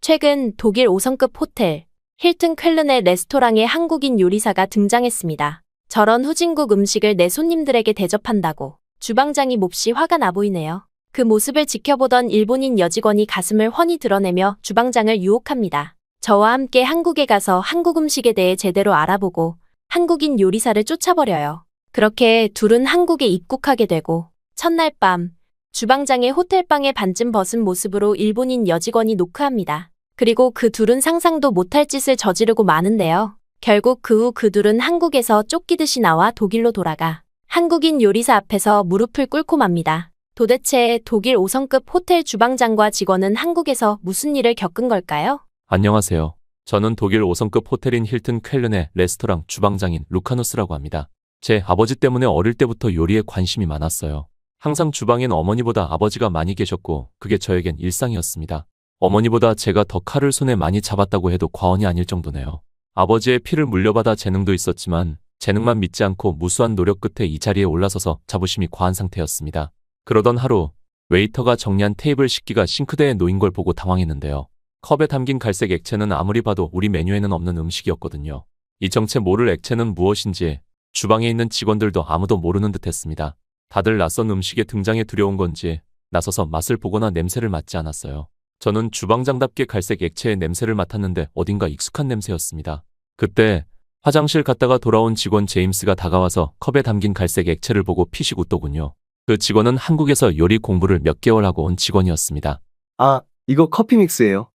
최근 독일 5성급 호텔 힐튼 쾰른의 레스토랑에 한국인 요리사가 등장했습니다. 저런 후진국 음식을 내 손님들에게 대접한다고 주방장이 몹시 화가 나 보이네요. 그 모습을 지켜보던 일본인 여직원이 가슴을 훤히 드러내며 주방장을 유혹합니다. 저와 함께 한국에 가서 한국 음식에 대해 제대로 알아보고 한국인 요리사를 쫓아버려요. 그렇게 둘은 한국에 입국하게 되고 첫날 밤 주방장의 호텔방에 반쯤 벗은 모습으로 일본인 여직원이 노크합니다. 그리고 그 둘은 상상도 못할 짓을 저지르고 마는데요. 결국 그 후 그 둘은 한국에서 쫓기듯이 나와 독일로 돌아가 한국인 요리사 앞에서 무릎을 꿇고 맙니다. 도대체 독일 5성급 호텔 주방장과 직원은 한국에서 무슨 일을 겪은 걸까요? 안녕하세요. 저는 독일 5성급 호텔인 힐튼 쾰른의 레스토랑 주방장인 루카누스라고 합니다. 제 아버지 때문에 어릴 때부터 요리에 관심이 많았어요. 항상 주방엔 어머니보다 아버지가 많이 계셨고 그게 저에겐 일상이었습니다. 어머니보다 제가 더 칼을 손에 많이 잡았다고 해도 과언이 아닐 정도네요. 아버지의 피를 물려받아 재능도 있었지만 재능만 믿지 않고 무수한 노력 끝에 이 자리에 올라서서 자부심이 과한 상태였습니다. 그러던 하루 웨이터가 정리한 테이블 식기가 싱크대에 놓인 걸 보고 당황했는데요. 컵에 담긴 갈색 액체는 아무리 봐도 우리 메뉴에는 없는 음식이었거든요. 이 정체 모를 액체는 무엇인지 주방에 있는 직원들도 아무도 모르는 듯했습니다. 다들 낯선 음식에 등장해 두려운 건지 나서서 맛을 보거나 냄새를 맡지 않았어요. 저는 주방장답게 갈색 액체의 냄새를 맡았는데 어딘가 익숙한 냄새였습니다. 그때 화장실 갔다가 돌아온 직원 제임스가 다가와서 컵에 담긴 갈색 액체를 보고 피식 웃더군요. 그 직원은 한국에서 요리 공부를 몇 개월 하고 온 직원이었습니다. 아, 이거 커피 믹스예요.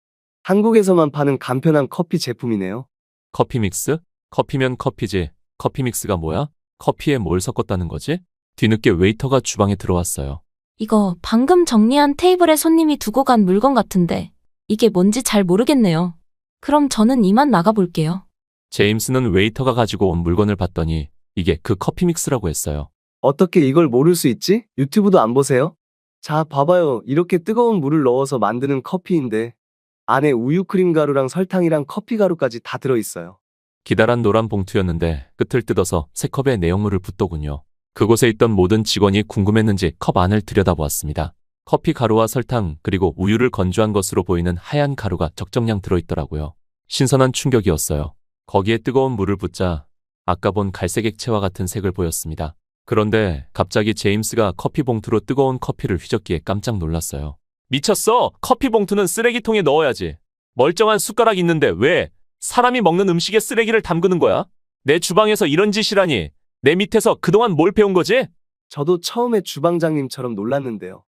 한국에서만 파는 간편한 커피 제품이네요. 커피 믹스? 커피면 커피지. 커피 믹스가 뭐야? 커피에 뭘 섞었다는 거지? 뒤늦게 웨이터가 주방에 들어왔어요. 이거 방금 정리한 테이블에 손님이 두고 간 물건 같은데 이게 뭔지 잘 모르겠네요. 그럼 저는 이만 나가볼게요. 제임스는 웨이터가 가지고 온 물건을 봤더니 이게 그 커피 믹스라고 했어요. 어떻게 이걸 모를 수 있지? 유튜브도 안 보세요? 자, 봐봐요. 이렇게 뜨거운 물을 넣어서 만드는 커피인데 안에 우유 크림 가루랑 설탕이랑 커피 가루까지 다 들어있어요. 기다란 노란 봉투였는데 끝을 뜯어서 새 컵에 내용물을 붓더군요. 그곳에 있던 모든 직원이 궁금했는지 컵 안을 들여다보았습니다. 커피 가루와 설탕 그리고 우유를 건조한 것으로 보이는 하얀 가루가 적정량 들어있더라고요. 신선한 충격이었어요. 거기에 뜨거운 물을 붓자 아까 본 갈색 액체와 같은 색을 보였습니다. 그런데 갑자기 제임스가 커피 봉투로 뜨거운 커피를 휘젓기에 깜짝 놀랐어요. 미쳤어! 커피 봉투는 쓰레기통에 넣어야지. 멀쩡한 숟가락 있는데 왜 사람이 먹는 음식에 쓰레기를 담그는 거야? 내 주방에서 이런 짓이라니. 내 밑에서 그동안 뭘 배운 거지? 저도 처음에 주방장님처럼 놀랐는데요.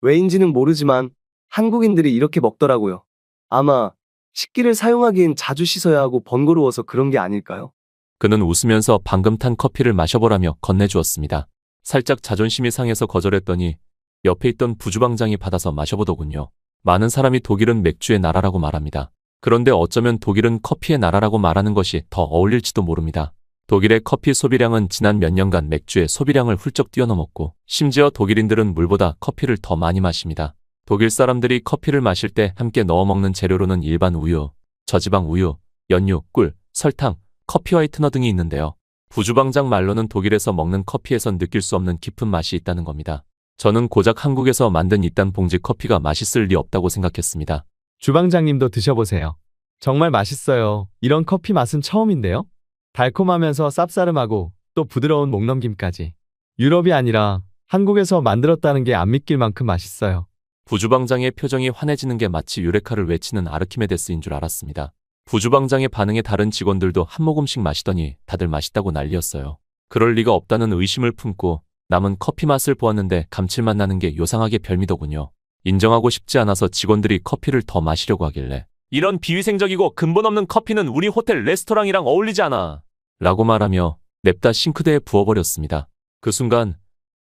왜인지는 모르지만 한국인들이 이렇게 먹더라고요. 아마 식기를 사용하기엔 자주 씻어야 하고 번거로워서 그런 게 아닐까요? 그는 웃으면서 방금 탄 커피를 마셔보라며 건네주었습니다. 살짝 자존심이 상해서 거절했더니 옆에 있던 부주방장이 받아서 마셔보더군요. 많은 사람이 독일은 맥주의 나라라고 말합니다. 그런데 어쩌면 독일은 커피의 나라라고 말하는 것이 더 어울릴지도 모릅니다. 독일의 커피 소비량은 지난 몇 년간 맥주의 소비량을 훌쩍 뛰어넘었고 심지어 독일인들은 물보다 커피를 더 많이 마십니다. 독일 사람들이 커피를 마실 때 함께 넣어 먹는 재료로는 일반 우유, 저지방 우유, 연유, 꿀, 설탕, 커피 화이트너 등이 있는데요. 부주방장 말로는 독일에서 먹는 커피에선 느낄 수 없는 깊은 맛이 있다는 겁니다. 저는 고작 한국에서 만든 이딴 봉지 커피가 맛있을 리 없다고 생각했습니다. 주방장님도 드셔보세요. 정말 맛있어요. 이런 커피 맛은 처음인데요. 달콤하면서 쌉싸름하고 또 부드러운 목넘김까지. 유럽이 아니라 한국에서 만들었다는 게 안 믿길 만큼 맛있어요. 부주방장의 표정이 환해지는 게 마치 유레카를 외치는 아르키메데스인 줄 알았습니다. 부주방장의 반응에 다른 직원들도 한 모금씩 마시더니 다들 맛있다고 난리였어요. 그럴 리가 없다는 의심을 품고 남은 커피 맛을 보았는데 감칠맛 나는 게 요상하게 별미더군요. 인정하고 싶지 않아서 직원들이 커피를 더 마시려고 하길래 이런 비위생적이고 근본 없는 커피는 우리 호텔 레스토랑이랑 어울리지 않아 라고 말하며 냅다 싱크대에 부어버렸습니다. 그 순간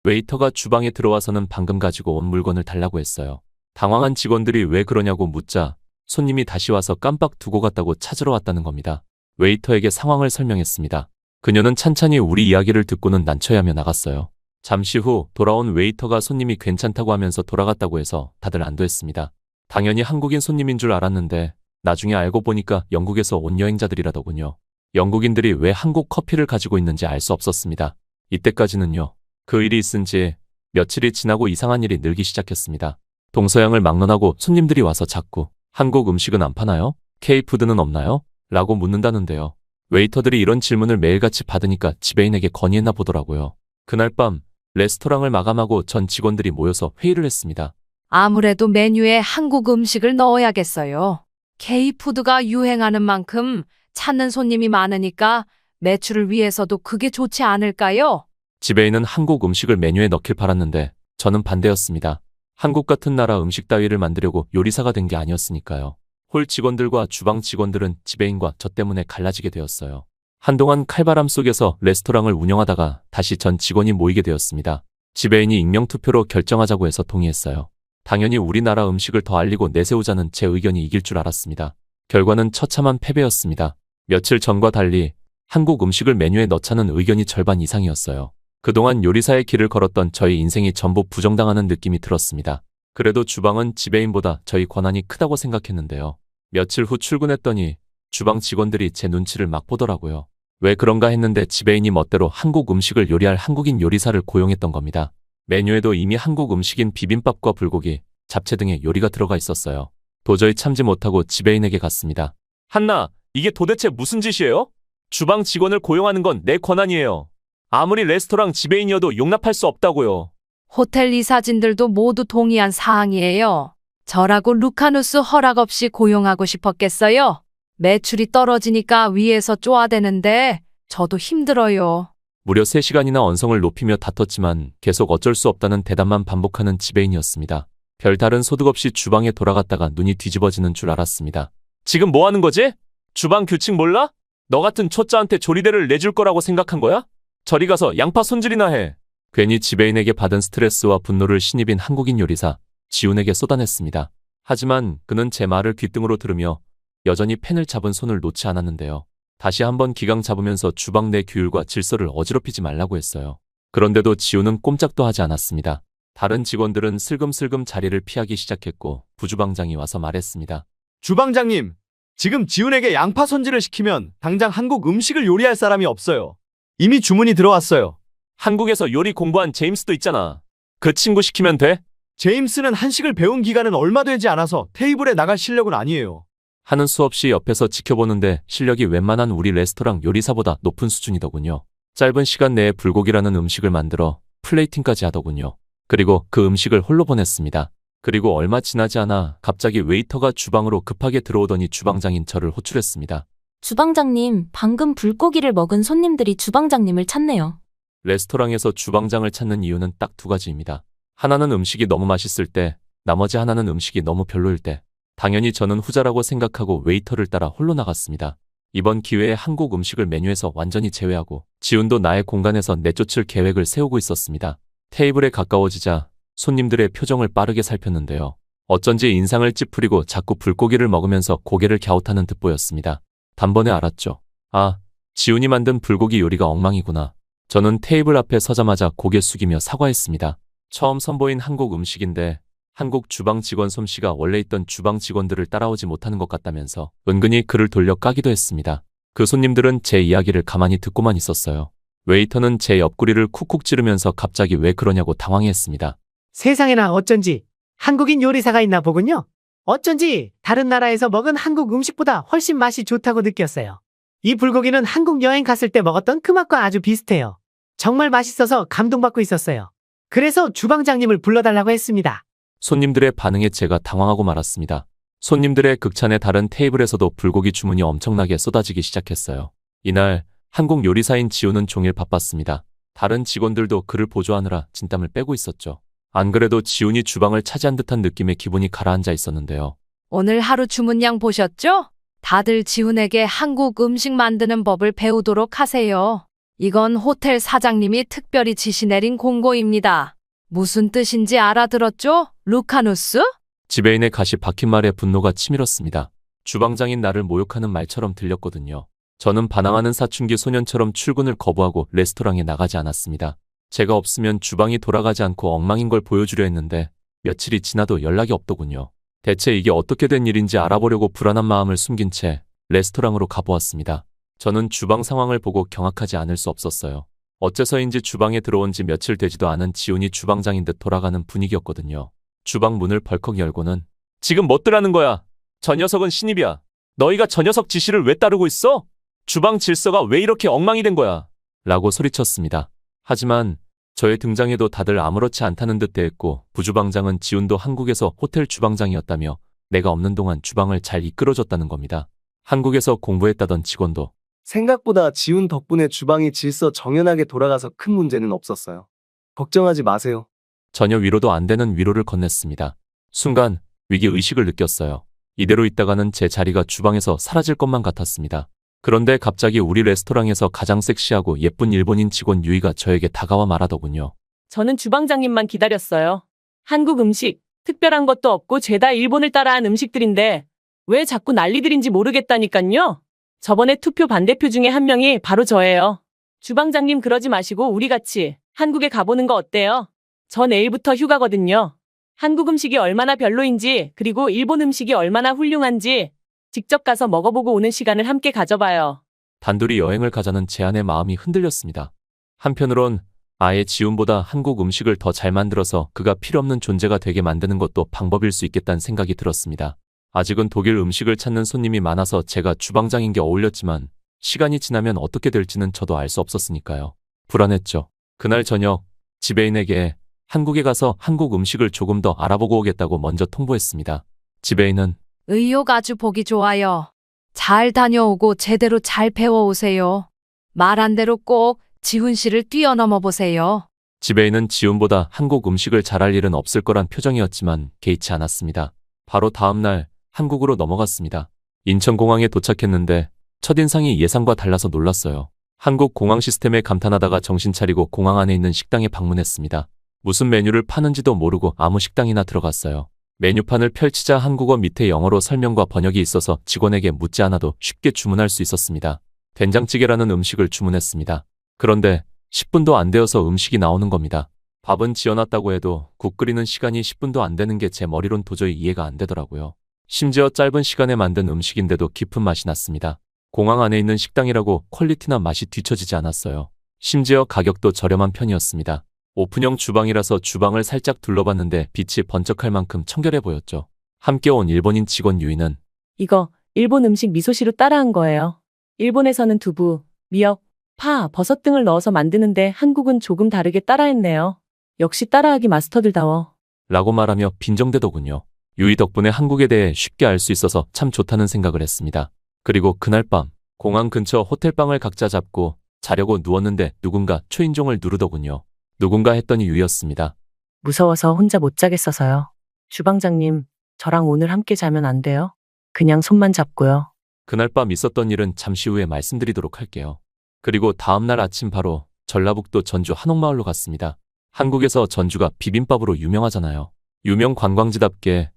웨이터가 주방에 들어와서는 방금 가지고 온 물건을 달라고 했어요. 당황한 직원들이 왜 그러냐고 묻자 손님이 다시 와서 깜빡 두고 갔다고 찾으러 왔다는 겁니다. 웨이터에게 상황을 설명했습니다. 그녀는 찬찬히 우리 이야기를 듣고는 난처해하며 나갔어요. 잠시 후 돌아온 웨이터가 손님이 괜찮다고 하면서 돌아갔다고 해서 다들 안도했습니다. 당연히 한국인 손님인 줄 알았는데 나중에 알고 보니까 영국에서 온 여행자들이라더군요. 영국인들이 왜 한국 커피를 가지고 있는지 알 수 없었습니다. 이때까지는요. 그 일이 있은 지 며칠이 지나고 이상한 일이 늘기 시작했습니다. 동서양을 막론하고 손님들이 와서 자꾸 한국 음식은 안 파나요? K푸드는 없나요? 라고 묻는다는데요. 웨이터들이 이런 질문을 매일같이 받으니까 지배인에게 건의했나 보더라고요. 그날 밤 레스토랑을 마감하고 전 직원들이 모여서 회의를 했습니다. 아무래도 메뉴에 한국 음식을 넣어야겠어요. K푸드가 유행하는 만큼 찾는 손님이 많으니까 매출을 위해서도 그게 좋지 않을까요? 지배인은 한국 음식을 메뉴에 넣길 바랐는데 저는 반대였습니다. 한국 같은 나라 음식 따위를 만들려고 요리사가 된 게 아니었으니까요. 홀 직원들과 주방 직원들은 지배인과 저 때문에 갈라지게 되었어요. 한동안 칼바람 속에서 레스토랑을 운영하다가 다시 전 직원이 모이게 되었습니다. 지배인이 익명투표로 결정하자고 해서 동의했어요. 당연히 우리나라 음식을 더 알리고 내세우자는 제 의견이 이길 줄 알았습니다. 결과는 처참한 패배였습니다. 며칠 전과 달리 한국 음식을 메뉴에 넣자는 의견이 절반 이상이었어요. 그동안 요리사의 길을 걸었던 저희 인생이 전부 부정당하는 느낌이 들었습니다. 그래도 주방은 지배인보다 저희 권한이 크다고 생각했는데요. 며칠 후 출근했더니 주방 직원들이 제 눈치를 막 보더라고요. 왜 그런가 했는데 지배인이 멋대로 한국 음식을 요리할 한국인 요리사를 고용했던 겁니다. 메뉴에도 이미 한국 음식인 비빔밥과 불고기, 잡채 등의 요리가 들어가 있었어요. 도저히 참지 못하고 지배인에게 갔습니다. 한나, 이게 도대체 무슨 짓이에요? 주방 직원을 고용하는 건 내 권한이에요. 아무리 레스토랑 지배인이어도 용납할 수 없다고요. 호텔 이사진들도 모두 동의한 사항이에요. 저라고 루카누스 허락 없이 고용하고 싶었겠어요? 매출이 떨어지니까 위에서 쪼아대는데 저도 힘들어요. 무려 3시간이나 언성을 높이며 다퉜지만 계속 어쩔 수 없다는 대답만 반복하는 지배인이었습니다. 별다른 소득 없이 주방에 돌아갔다가 눈이 뒤집어지는 줄 알았습니다. 지금 뭐 하는 거지? 주방 규칙 몰라? 너 같은 초짜한테 조리대를 내줄 거라고 생각한 거야? 저리 가서 양파 손질이나 해. 괜히 지배인에게 받은 스트레스와 분노를 신입인 한국인 요리사 지훈에게 쏟아냈습니다. 하지만 그는 제 말을 귓등으로 들으며 여전히 펜을 잡은 손을 놓지 않았는데요. 다시 한번 기강 잡으면서 주방 내 규율과 질서를 어지럽히지 말라고 했어요. 그런데도 지훈은 꼼짝도 하지 않았습니다. 다른 직원들은 슬금슬금 자리를 피하기 시작했고 부주방장이 와서 말했습니다. 주방장님, 지금 지훈에게 양파 손질을 시키면 당장 한국 음식을 요리할 사람이 없어요. 이미 주문이 들어왔어요. 한국에서 요리 공부한 제임스도 있잖아. 그 친구 시키면 돼? 제임스는 한식을 배운 기간은 얼마 되지 않아서 테이블에 나갈 실력은 아니에요. 하는 수 없이 옆에서 지켜보는데 실력이 웬만한 우리 레스토랑 요리사보다 높은 수준이더군요. 짧은 시간 내에 불고기라는 음식을 만들어 플레이팅까지 하더군요. 그리고 그 음식을 홀로 보냈습니다. 그리고 얼마 지나지 않아 갑자기 웨이터가 주방으로 급하게 들어오더니 주방장인 저를 호출했습니다. 주방장님, 방금 불고기를 먹은 손님들이 주방장님을 찾네요. 레스토랑에서 주방장을 찾는 이유는 딱 2가지입니다. 하나는 음식이 너무 맛있을 때, 나머지 하나는 음식이 너무 별로일 때. 당연히 저는 후자라고 생각하고 웨이터를 따라 홀로 나갔습니다. 이번 기회에 한국 음식을 메뉴에서 완전히 제외하고 지훈도 나의 공간에서 내쫓을 계획을 세우고 있었습니다. 테이블에 가까워지자 손님들의 표정을 빠르게 살폈는데요. 어쩐지 인상을 찌푸리고 자꾸 불고기를 먹으면서 고개를 갸웃하는 듯 보였습니다. 단번에 알았죠. 아, 지훈이 만든 불고기 요리가 엉망이구나. 저는 테이블 앞에 서자마자 고개 숙이며 사과했습니다. 처음 선보인 한국 음식인데 한국 주방 직원 솜씨가 원래 있던 주방 직원들을 따라오지 못하는 것 같다면서 은근히 그를 돌려 까기도 했습니다. 그 손님들은 제 이야기를 가만히 듣고만 있었어요. 웨이터는 제 옆구리를 쿡쿡 찌르면서 갑자기 왜 그러냐고 당황해했습니다. 세상에나 어쩐지 한국인 요리사가 있나 보군요. 어쩐지 다른 나라에서 먹은 한국 음식보다 훨씬 맛이 좋다고 느꼈어요. 이 불고기는 한국 여행 갔을 때 먹었던 그 맛과 아주 비슷해요. 정말 맛있어서 감동받고 있었어요. 그래서 주방장님을 불러달라고 했습니다. 손님들의 반응에 제가 당황하고 말았습니다. 손님들의 극찬에 다른 테이블에서도 불고기 주문이 엄청나게 쏟아지기 시작했어요. 이날 한국 요리사인 지훈은 종일 바빴습니다. 다른 직원들도 그를 보조하느라 진땀을 빼고 있었죠. 안 그래도 지훈이 주방을 차지한 듯한 느낌에 기분이 가라앉아 있었는데요. 오늘 하루 주문량 보셨죠? 다들 지훈에게 한국 음식 만드는 법을 배우도록 하세요. 이건 호텔 사장님이 특별히 지시 내린 공고입니다. 무슨 뜻인지 알아들었죠? 루카누스? 지배인의 가시 박힌 말에 분노가 치밀었습니다. 주방장인 나를 모욕하는 말처럼 들렸거든요. 저는 반항하는 사춘기 소년처럼 출근을 거부하고 레스토랑에 나가지 않았습니다. 제가 없으면 주방이 돌아가지 않고 엉망인 걸 보여주려 했는데 며칠이 지나도 연락이 없더군요. 대체 이게 어떻게 된 일인지 알아보려고 불안한 마음을 숨긴 채 레스토랑으로 가보았습니다. 저는 주방 상황을 보고 경악하지 않을 수 없었어요. 어째서인지 주방에 들어온 지 며칠 되지도 않은 지훈이 주방장인 듯 돌아가는 분위기였거든요. 주방 문을 벌컥 열고는 지금 뭣들 하는 거야? 저 녀석은 신입이야. 너희가 저 녀석 지시를 왜 따르고 있어? 주방 질서가 왜 이렇게 엉망이 된 거야? 라고 소리쳤습니다. 하지만 저의 등장에도 다들 아무렇지 않다는 듯 대했고 부주방장은 지훈도 한국에서 호텔 주방장이었다며 내가 없는 동안 주방을 잘 이끌어줬다는 겁니다. 한국에서 공부했다던 직원도 생각보다 지훈 덕분에 주방이 질서 정연하게 돌아가서 큰 문제는 없었어요. 걱정하지 마세요. 전혀 위로도 안 되는 위로를 건넸습니다. 순간 위기의식을 느꼈어요. 이대로 있다가는 제 자리가 주방에서 사라질 것만 같았습니다. 그런데 갑자기 우리 레스토랑에서 가장 섹시하고 예쁜 일본인 직원 유이가 저에게 다가와 말하더군요. 저는 주방장님만 기다렸어요. 한국 음식, 특별한 것도 없고 죄다 일본을 따라한 음식들인데 왜 자꾸 난리들인지 모르겠다니깐요. 저번에 투표 반대표 중에 한 명이 바로 저예요. 주방장님 그러지 마시고 우리 같이 한국에 가보는 거 어때요? 저 내일부터 휴가거든요. 한국 음식이 얼마나 별로인지 그리고 일본 음식이 얼마나 훌륭한지 직접 가서 먹어보고 오는 시간을 함께 가져봐요. 단둘이 여행을 가자는 제안에 마음이 흔들렸습니다. 한편으론 아예 지훈보다 한국 음식을 더 잘 만들어서 그가 필요 없는 존재가 되게 만드는 것도 방법일 수 있겠다는 생각이 들었습니다. 아직은 독일 음식을 찾는 손님이 많아서 제가 주방장인 게 어울렸지만 시간이 지나면 어떻게 될지는 저도 알 수 없었으니까요. 불안했죠. 그날 저녁 지배인에게 한국에 가서 한국 음식을 조금 더 알아보고 오겠다고 먼저 통보했습니다. 지배인은 의욕 아주 보기 좋아요. 잘 다녀오고 제대로 잘 배워오세요. 말한 대로 꼭 지훈 씨를 뛰어넘어 보세요. 지배인은 지훈보다 한국 음식을 잘할 일은 없을 거란 표정이었지만 개의치 않았습니다. 바로 다음 날 한국으로 넘어갔습니다. 인천공항에 도착했는데 첫인상이 예상과 달라서 놀랐어요. 한국 공항 시스템에 감탄하다가 정신 차리고 공항 안에 있는 식당에 방문했습니다. 무슨 메뉴를 파는지도 모르고 아무 식당이나 들어갔어요. 메뉴판을 펼치자 한국어 밑에 영어로 설명과 번역이 있어서 직원에게 묻지 않아도 쉽게 주문할 수 있었습니다. 된장찌개라는 음식을 주문했습니다. 그런데 10분도 안 되어서 음식이 나오는 겁니다. 밥은 지어놨다고 해도 국 끓이는 시간이 10분도 안 되는 게 제 머리론 도저히 이해가 안 되더라고요. 심지어 짧은 시간에 만든 음식인데도 깊은 맛이 났습니다. 공항 안에 있는 식당이라고 퀄리티나 맛이 뒤처지지 않았어요. 심지어 가격도 저렴한 편이었습니다. 오픈형 주방이라서 주방을 살짝 둘러봤는데 빛이 번쩍할 만큼 청결해 보였죠. 함께 온 일본인 직원 유이는 이거 일본 음식 미소시로 따라한 거예요. 일본에서는 두부, 미역, 파, 버섯 등을 넣어서 만드는데 한국은 조금 다르게 따라했네요. 역시 따라하기 마스터들다워. 라고 말하며 빈정대더군요. 유이 덕분에 한국에 대해 쉽게 알 수 있어서 참 좋다는 생각을 했습니다. 그리고 그날 밤 공항 근처 호텔방을 각자 잡고 자려고 누웠는데 누군가 초인종을 누르더군요. 누군가 했더니 유이였습니다. 무서워서 혼자 못 자겠어서요. 주방장님, 저랑 오늘 함께 자면 안 돼요? 그냥 손만 잡고요. 그날 밤 있었던 일은 잠시 후에 말씀드리도록 할게요. 그리고 다음날 아침 바로 전라북도 전주 한옥마을로 갔습니다. 한국에서 전주가 비빔밥으로 유명하잖아요. 유명 관광지답게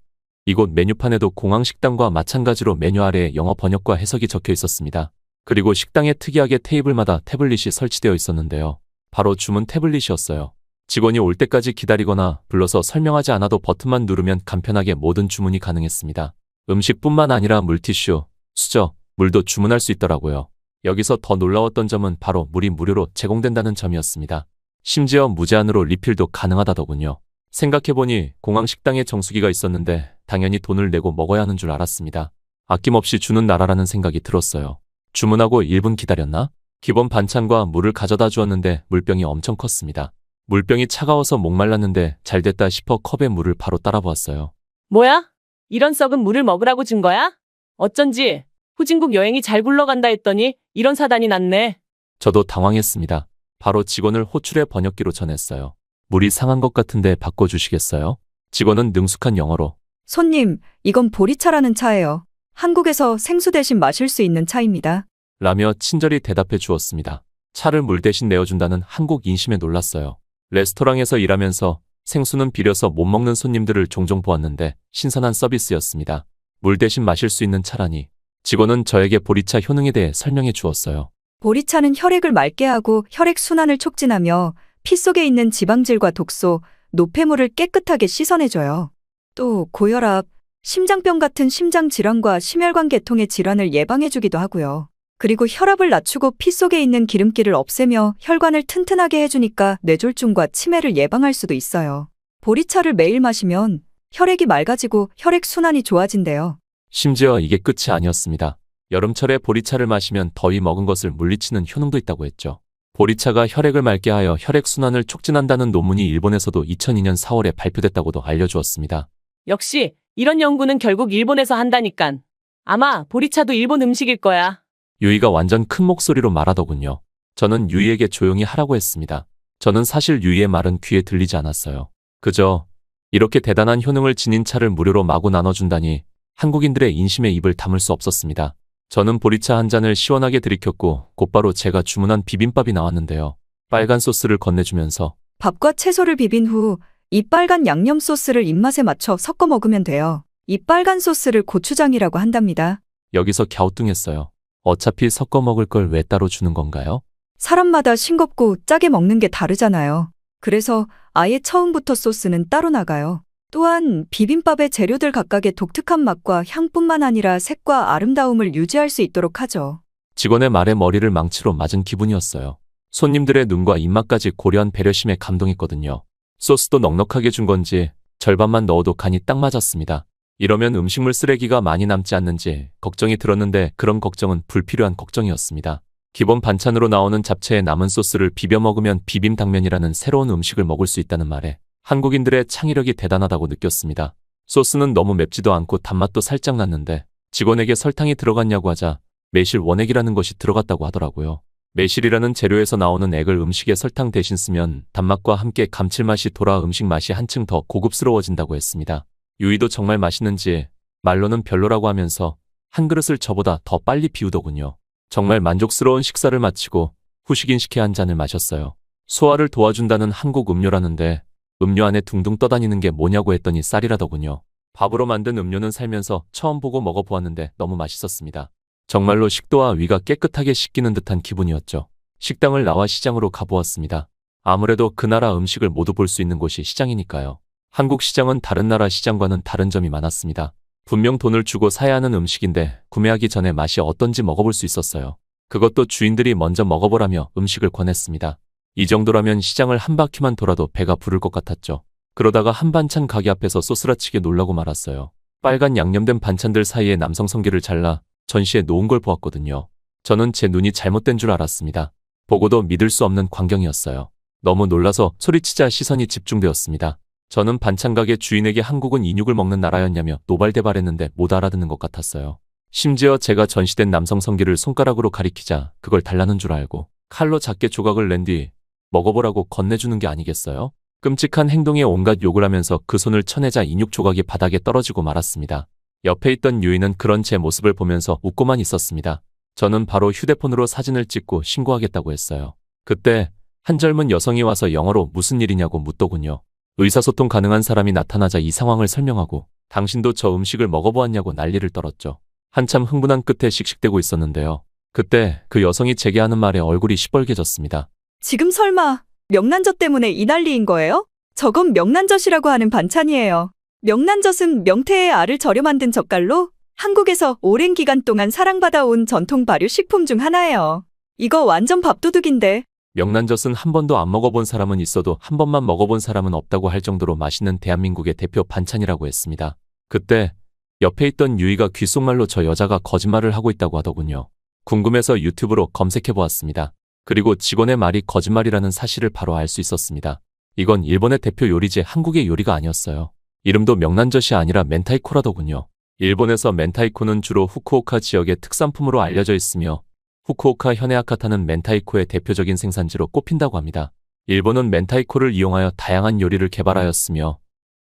이곳 메뉴판에도 공항 식당과 마찬가지로 메뉴 아래에 영어 번역과 해석이 적혀 있었습니다. 그리고 식당에 특이하게 테이블마다 태블릿이 설치되어 있었는데요. 바로 주문 태블릿이었어요. 직원이 올 때까지 기다리거나 불러서 설명하지 않아도 버튼만 누르면 간편하게 모든 주문이 가능했습니다. 음식뿐만 아니라 물티슈, 수저, 물도 주문할 수 있더라고요. 여기서 더 놀라웠던 점은 바로 물이 무료로 제공된다는 점이었습니다. 심지어 무제한으로 리필도 가능하다더군요. 생각해보니 공항 식당에 정수기가 있었는데 당연히 돈을 내고 먹어야 하는 줄 알았습니다. 아낌없이 주는 나라라는 생각이 들었어요. 주문하고 1분 기다렸나? 기본 반찬과 물을 가져다 주었는데 물병이 엄청 컸습니다. 물병이 차가워서 목말랐는데 잘됐다 싶어 컵에 물을 바로 따라 부었어요. 뭐야? 이런 썩은 물을 먹으라고 준 거야? 어쩐지 후진국 여행이 잘 굴러간다 했더니 이런 사단이 났네. 저도 당황했습니다. 바로 직원을 호출해 번역기로 전했어요. 물이 상한 것 같은데 바꿔주시겠어요? 직원은 능숙한 영어로 손님, 이건 보리차라는 차예요. 한국에서 생수 대신 마실 수 있는 차입니다. 라며 친절히 대답해 주었습니다. 차를 물 대신 내어준다는 한국 인심에 놀랐어요. 레스토랑에서 일하면서 생수는 비려서 못 먹는 손님들을 종종 보았는데 신선한 서비스였습니다. 물 대신 마실 수 있는 차라니. 직원은 저에게 보리차 효능에 대해 설명해 주었어요. 보리차는 혈액을 맑게 하고 혈액 순환을 촉진하며 피 속에 있는 지방질과 독소, 노폐물을 깨끗하게 씻어내줘요. 또 고혈압, 심장병 같은 심장 질환과 심혈관 계통의 질환을 예방해주기도 하고요. 그리고 혈압을 낮추고 피 속에 있는 기름기를 없애며 혈관을 튼튼하게 해주니까 뇌졸중과 치매를 예방할 수도 있어요. 보리차를 매일 마시면 혈액이 맑아지고 혈액 순환이 좋아진대요. 심지어 이게 끝이 아니었습니다. 여름철에 보리차를 마시면 더위 먹은 것을 물리치는 효능도 있다고 했죠. 보리차가 혈액을 맑게 하여 혈액순환을 촉진한다는 논문이 일본에서도 2002년 4월에 발표됐다고도 알려주었습니다. 역시 이런 연구는 결국 일본에서 한다니깐. 아마 보리차도 일본 음식일 거야. 유이가 완전 큰 목소리로 말하더군요. 저는 유이에게 조용히 하라고 했습니다. 저는 사실 유이의 말은 귀에 들리지 않았어요. 그저 이렇게 대단한 효능을 지닌 차를 무료로 마구 나눠준다니 한국인들의 인심에 입을 다물 수 없었습니다. 저는 보리차 한 잔을 시원하게 들이켰고 곧바로 제가 주문한 비빔밥이 나왔는데요. 빨간 소스를 건네주면서 밥과 채소를 비빈 후 이 빨간 양념 소스를 입맛에 맞춰 섞어 먹으면 돼요. 이 빨간 소스를 고추장이라고 한답니다. 여기서 갸우뚱했어요. 어차피 섞어 먹을 걸 왜 따로 주는 건가요? 사람마다 싱겁고 짜게 먹는 게 다르잖아요. 그래서 아예 처음부터 소스는 따로 나가요. 또한 비빔밥의 재료들 각각의 독특한 맛과 향뿐만 아니라 색과 아름다움을 유지할 수 있도록 하죠. 직원의 말에 머리를 망치로 맞은 기분이었어요. 손님들의 눈과 입맛까지 고려한 배려심에 감동했거든요. 소스도 넉넉하게 준 건지 절반만 넣어도 간이 딱 맞았습니다. 이러면 음식물 쓰레기가 많이 남지 않는지 걱정이 들었는데 그런 걱정은 불필요한 걱정이었습니다. 기본 반찬으로 나오는 잡채에 남은 소스를 비벼 먹으면 비빔당면이라는 새로운 음식을 먹을 수 있다는 말에 한국인들의 창의력이 대단하다고 느꼈습니다. 소스는 너무 맵지도 않고 단맛도 살짝 났는데 직원에게 설탕이 들어갔냐고 하자 매실 원액이라는 것이 들어갔다고 하더라고요. 매실이라는 재료에서 나오는 액을 음식에 설탕 대신 쓰면 단맛과 함께 감칠맛이 돌아 음식 맛이 한층 더 고급스러워진다고 했습니다. 유이도 정말 맛있는지 말로는 별로라고 하면서 한 그릇을 저보다 더 빨리 비우더군요. 정말 만족스러운 식사를 마치고 후식인식회 한 잔을 마셨어요. 소화를 도와준다는 한국 음료라는데 음료 안에 둥둥 떠다니는 게 뭐냐고 했더니 쌀이라더군요. 밥으로 만든 음료는 살면서 처음 보고 먹어보았는데 너무 맛있었습니다. 정말로 식도와 위가 깨끗하게 씻기는 듯한 기분이었죠. 식당을 나와 시장으로 가보았습니다. 아무래도 그 나라 음식을 모두 볼 수 있는 곳이 시장이니까요. 한국 시장은 다른 나라 시장과는 다른 점이 많았습니다. 분명 돈을 주고 사야 하는 음식인데 구매하기 전에 맛이 어떤지 먹어볼 수 있었어요. 그것도 주인들이 먼저 먹어보라며 음식을 권했습니다. 이 정도라면 시장을 한 바퀴만 돌아도 배가 부를 것 같았죠. 그러다가 한반찬 가게 앞에서 쏘스라치게 놀라고 말았어요. 빨간 양념된 반찬들 사이에 남성 성게를 잘라 전시에 놓은 걸 보았거든요. 저는 제 눈이 잘못된 줄 알았습니다. 보고도 믿을 수 없는 광경이었어요. 너무 놀라서 소리치자 시선이 집중되었습니다. 저는 반찬 가게 주인에게 한국은 인육을 먹는 나라였냐며 노발대발했는데 못 알아듣는 것 같았어요. 심지어 제가 전시된 남성 성게를 손가락으로 가리키자 그걸 달라는 줄 알고 칼로 작게 조각을 낸 뒤 먹어보라고 건네주는 게 아니겠어요? 끔찍한 행동에 온갖 욕을 하면서 그 손을 쳐내자 인육 조각이 바닥에 떨어지고 말았습니다. 옆에 있던 유이는 그런 제 모습을 보면서 웃고만 있었습니다. 저는 바로 휴대폰으로 사진을 찍고 신고하겠다고 했어요. 그때 한 젊은 여성이 와서 영어로 무슨 일이냐고 묻더군요. 의사소통 가능한 사람이 나타나자 이 상황을 설명하고 당신도 저 음식을 먹어보았냐고 난리를 떨었죠. 한참 흥분한 끝에 씩씩대고 있었는데요. 그때 그 여성이 제게 하는 말에 얼굴이 시뻘개졌습니다. 지금 설마 명란젓 때문에 이 난리인 거예요? 저건 명란젓이라고 하는 반찬이에요. 명란젓은 명태의 알을 절여 만든 젓갈로 한국에서 오랜 기간 동안 사랑받아온 전통 발효 식품 중 하나예요. 이거 완전 밥도둑인데. 명란젓은 한 번도 안 먹어본 사람은 있어도 한 번만 먹어본 사람은 없다고 할 정도로 맛있는 대한민국의 대표 반찬이라고 했습니다. 그때 옆에 있던 유이가 귓속말로 저 여자가 거짓말을 하고 있다고 하더군요. 궁금해서 유튜브로 검색해보았습니다. 그리고 직원의 말이 거짓말이라는 사실을 바로 알 수 있었습니다. 이건 일본의 대표 요리지 한국의 요리가 아니었어요. 이름도 명란젓이 아니라 멘타이코라더군요. 일본에서 멘타이코는 주로 후쿠오카 지역의 특산품으로 알려져 있으며 후쿠오카 현해아카타는 멘타이코의 대표적인 생산지로 꼽힌다고 합니다. 일본은 멘타이코를 이용하여 다양한 요리를 개발하였으며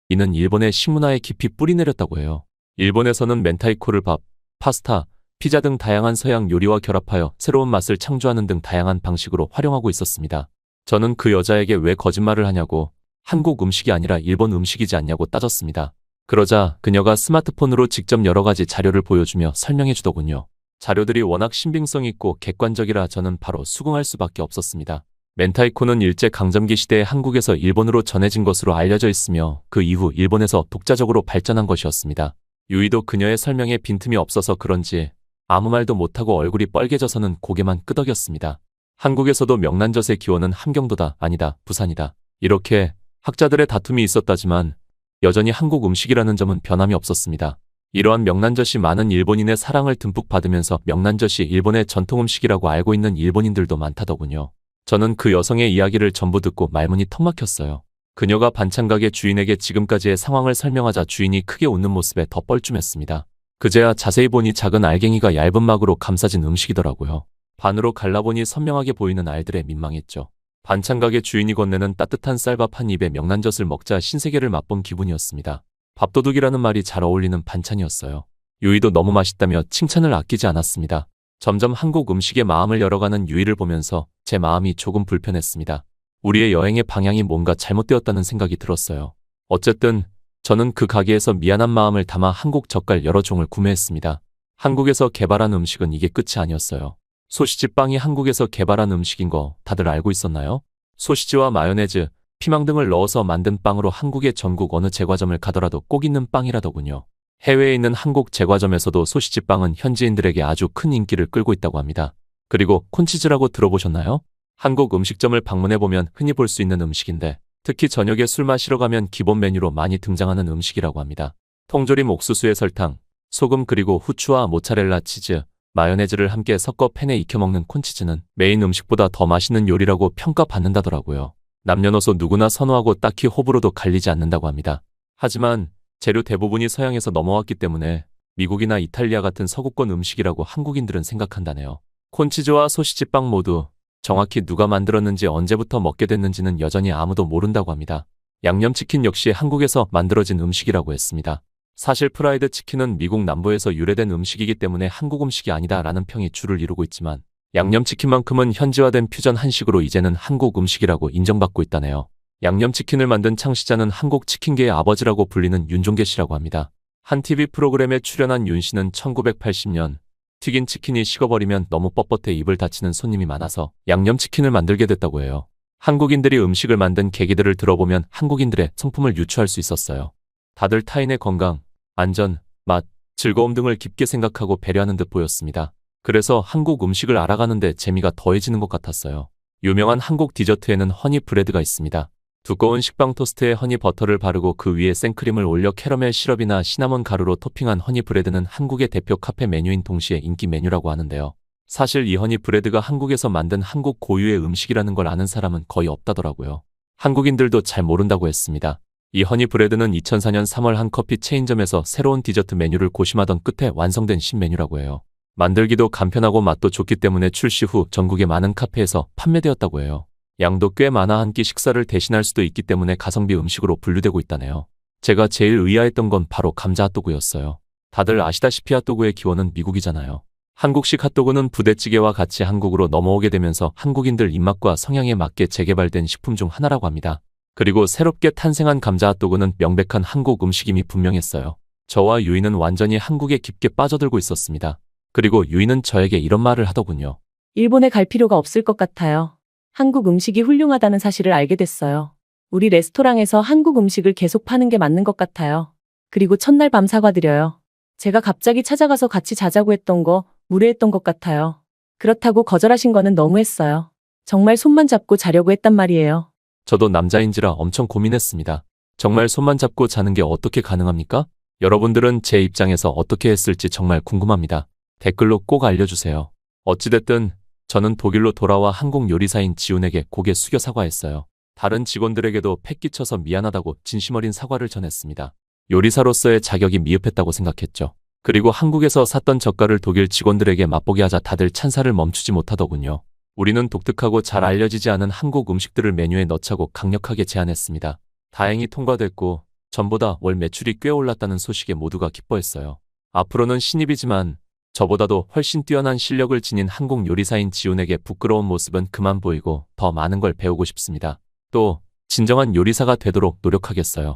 이는 일본의 식문화에 깊이 뿌리내렸다고 해요. 일본에서는 멘타이코를 밥, 파스타, 피자 등 다양한 서양 요리와 결합하여 새로운 맛을 창조하는 등 다양한 방식으로 활용하고 있었습니다. 저는 그 여자에게 왜 거짓말을 하냐고 한국 음식이 아니라 일본 음식이지 않냐고 따졌습니다. 그러자 그녀가 스마트폰으로 직접 여러 가지 자료를 보여주며 설명해 주더군요. 자료들이 워낙 신빙성 있고 객관적이라 저는 바로 수긍할 수밖에 없었습니다. 멘타이코는 일제강점기 시대에 한국에서 일본으로 전해진 것으로 알려져 있으며 그 이후 일본에서 독자적으로 발전한 것이었습니다. 유이도 그녀의 설명에 빈틈이 없어서 그런지 아무 말도 못하고 얼굴이 빨개져서는 고개만 끄덕였습니다. 한국에서도 명란젓의 기원은 함경도다, 아니다, 부산이다. 이렇게 학자들의 다툼이 있었다지만 여전히 한국 음식이라는 점은 변함이 없었습니다. 이러한 명란젓이 많은 일본인의 사랑을 듬뿍 받으면서 명란젓이 일본의 전통 음식이라고 알고 있는 일본인들도 많다더군요. 저는 그 여성의 이야기를 전부 듣고 말문이 턱 막혔어요. 그녀가 반찬가게 주인에게 지금까지의 상황을 설명하자 주인이 크게 웃는 모습에 더 뻘쭘했습니다. 그제야 자세히 보니 작은 알갱이가 얇은 막으로 감싸진 음식이더라고요. 반으로 갈라보니 선명하게 보이는 알들에 민망했죠. 반찬가게 주인이 건네는 따뜻한 쌀밥 한 입에 명란젓을 먹자 신세계를 맛본 기분이었습니다. 밥도둑이라는 말이 잘 어울리는 반찬이었어요. 유이도 너무 맛있다며 칭찬을 아끼지 않았습니다. 점점 한국 음식에 마음을 열어가는 유이를 보면서 제 마음이 조금 불편했습니다. 우리의 여행의 방향이 뭔가 잘못되었다는 생각이 들었어요. 어쨌든 저는 그 가게에서 미안한 마음을 담아 한국 젓갈 여러 종을 구매했습니다. 한국에서 개발한 음식은 이게 끝이 아니었어요. 소시지 빵이 한국에서 개발한 음식인 거 다들 알고 있었나요? 소시지와 마요네즈, 피망 등을 넣어서 만든 빵으로 한국의 전국 어느 제과점을 가더라도 꼭 있는 빵이라더군요. 해외에 있는 한국 제과점에서도 소시지 빵은 현지인들에게 아주 큰 인기를 끌고 있다고 합니다. 그리고 콘치즈라고 들어보셨나요? 한국 음식점을 방문해보면 흔히 볼 수 있는 음식인데 특히 저녁에 술 마시러 가면 기본 메뉴로 많이 등장하는 음식이라고 합니다. 통조림 옥수수에 설탕, 소금 그리고 후추와 모차렐라 치즈, 마요네즈를 함께 섞어 팬에 익혀 먹는 콘치즈는 메인 음식보다 더 맛있는 요리라고 평가받는다더라고요. 남녀노소 누구나 선호하고 딱히 호불호도 갈리지 않는다고 합니다. 하지만 재료 대부분이 서양에서 넘어왔기 때문에 미국이나 이탈리아 같은 서구권 음식이라고 한국인들은 생각한다네요. 콘치즈와 소시지빵 모두 정확히 누가 만들었는지 언제부터 먹게 됐는지는 여전히 아무도 모른다고 합니다. 양념치킨 역시 한국에서 만들어진 음식이라고 했습니다. 사실 프라이드 치킨은 미국 남부에서 유래된 음식이기 때문에 한국 음식이 아니다라는 평이 주를 이루고 있지만 양념치킨만큼은 현지화된 퓨전 한식으로 이제는 한국 음식이라고 인정받고 있다네요. 양념치킨을 만든 창시자는 한국 치킨계의 아버지라고 불리는 윤종계 씨라고 합니다. 한 TV 프로그램에 출연한 윤 씨는 1980년 튀긴 치킨이 식어버리면 너무 뻣뻣해 입을 다치는 손님이 많아서 양념치킨을 만들게 됐다고 해요. 한국인들이 음식을 만든 계기들을 들어보면 한국인들의 성품을 유추할 수 있었어요. 다들 타인의 건강, 안전, 맛, 즐거움 등을 깊게 생각하고 배려하는 듯 보였습니다. 그래서 한국 음식을 알아가는데 재미가 더해지는 것 같았어요. 유명한 한국 디저트에는 허니 브레드가 있습니다. 두꺼운 식빵 토스트에 허니 버터를 바르고 그 위에 생크림을 올려 캐러멜 시럽이나 시나몬 가루로 토핑한 허니 브레드는 한국의 대표 카페 메뉴인 동시에 인기 메뉴라고 하는데요. 사실 이 허니 브레드가 한국에서 만든 한국 고유의 음식이라는 걸 아는 사람은 거의 없다더라고요. 한국인들도 잘 모른다고 했습니다. 이 허니 브레드는 2004년 3월 한 커피 체인점에서 새로운 디저트 메뉴를 고심하던 끝에 완성된 신메뉴라고 해요. 만들기도 간편하고 맛도 좋기 때문에 출시 후 전국의 많은 카페에서 판매되었다고 해요. 양도 꽤 많아 한 끼 식사를 대신할 수도 있기 때문에 가성비 음식으로 분류되고 있다네요. 제가 제일 의아했던 건 바로 감자 핫도그였어요. 다들 아시다시피 핫도그의 기원은 미국이잖아요. 한국식 핫도그는 부대찌개와 같이 한국으로 넘어오게 되면서 한국인들 입맛과 성향에 맞게 재개발된 식품 중 하나라고 합니다. 그리고 새롭게 탄생한 감자 핫도그는 명백한 한국 음식임이 분명했어요. 저와 유이는 완전히 한국에 깊게 빠져들고 있었습니다. 그리고 유이는 저에게 이런 말을 하더군요. 일본에 갈 필요가 없을 것 같아요. 한국 음식이 훌륭하다는 사실을 알게 됐어요. 우리 레스토랑에서 한국 음식을 계속 파는 게 맞는 것 같아요. 그리고 첫날 밤 사과드려요. 제가 갑자기 찾아가서 같이 자자고 했던 거 무례했던 것 같아요. 그렇다고 거절하신 거는 너무했어요. 정말 손만 잡고 자려고 했단 말이에요. 저도 남자인지라 엄청 고민했습니다. 정말 손만 잡고 자는 게 어떻게 가능합니까? 여러분들은 제 입장에서 어떻게 했을지 정말 궁금합니다. 댓글로 꼭 알려주세요. 어찌됐든 저는 독일로 돌아와 한국 요리사인 지훈에게 고개 숙여 사과했어요. 다른 직원들에게도 패 끼쳐서 미안하다고 진심 어린 사과를 전했습니다. 요리사로서의 자격이 미흡했다고 생각했죠. 그리고 한국에서 샀던 젓갈을 독일 직원들에게 맛보게 하자 다들 찬사를 멈추지 못하더군요. 우리는 독특하고 잘 알려지지 않은 한국 음식들을 메뉴에 넣자고 강력하게 제안했습니다. 다행히 통과됐고 전보다 월 매출이 꽤 올랐다는 소식에 모두가 기뻐했어요. 앞으로는 신입이지만 저보다도 훨씬 뛰어난 실력을 지닌 한국 요리사인 지훈에게 부끄러운 모습은 그만 보이고 더 많은 걸 배우고 싶습니다. 또 진정한 요리사가 되도록 노력하겠어요.